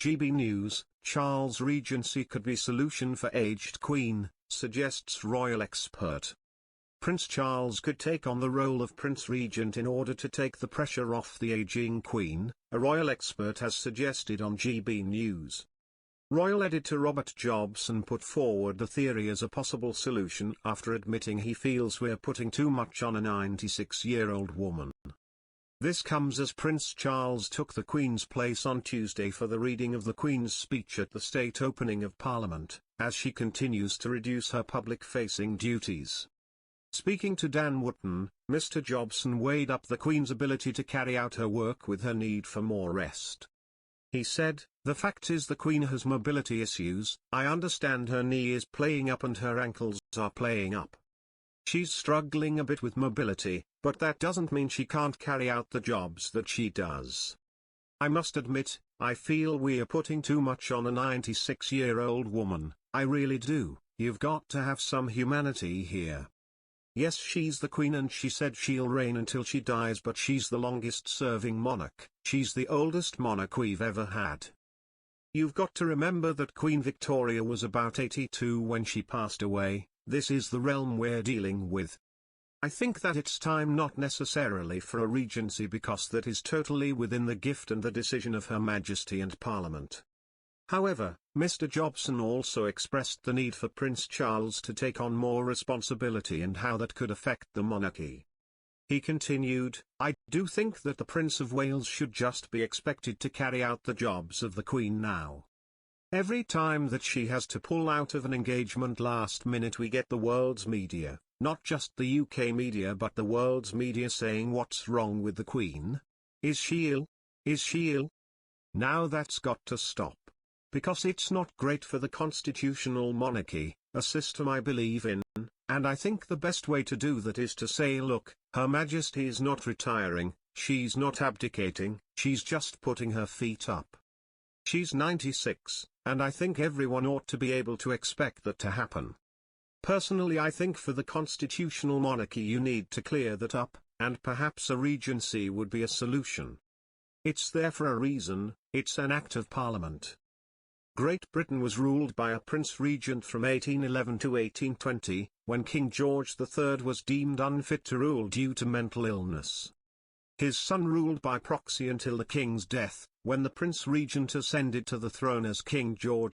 GB News, Charles Regency could be solution for aged Queen, suggests royal expert. Prince Charles could take on the role of Prince Regent in order to take the pressure off the aging Queen, a royal expert has suggested on GB News. Royal editor Robert Jobson put forward the theory as a possible solution after admitting he feels we're putting too much on a 96-year-old woman. This comes as Prince Charles took the Queen's place on Tuesday for the reading of the Queen's speech at the state opening of Parliament, as she continues to reduce her public-facing duties. Speaking to Dan Wootton, Mr. Jobson weighed up the Queen's ability to carry out her work with her need for more rest. He said, "The fact is the Queen has mobility issues. I understand her knee is playing up and her ankles are playing up. She's struggling a bit with mobility, but that doesn't mean she can't carry out the jobs that she does. I must admit, I feel we are putting too much on a 96-year-old woman, I really do. You've got to have some humanity here. Yes, she's the Queen and she said she'll reign until she dies, but she's the longest-serving monarch. She's the oldest monarch we've ever had. You've got to remember that Queen Victoria was about 82 when she passed away. This is the realm we're dealing with. I think that it's time not necessarily for a regency because that is totally within the gift and the decision of Her Majesty and Parliament." However, Mr. Jobson also expressed the need for Prince Charles to take on more responsibility and how that could affect the monarchy. He continued, "I do think that the Prince of Wales should just be expected to carry out the jobs of the Queen now. Every time that she has to pull out of an engagement last minute we get the world's media, not just the UK media but the world's media saying what's wrong with the Queen? Is she ill? Is she ill? Now that's got to stop. Because it's not great for the constitutional monarchy, a system I believe in, and I think the best way to do that is to say, look, Her Majesty is not retiring, she's not abdicating, she's just putting her feet up. She's 96, and I think everyone ought to be able to expect that to happen. Personally, I think for the constitutional monarchy you need to clear that up, and perhaps a regency would be a solution. It's there for a reason, it's an act of Parliament. Great Britain was ruled by a Prince Regent from 1811 to 1820, when King George III was deemed unfit to rule due to mental illness. His son ruled by proxy until the King's death, when the Prince Regent ascended to the throne as King George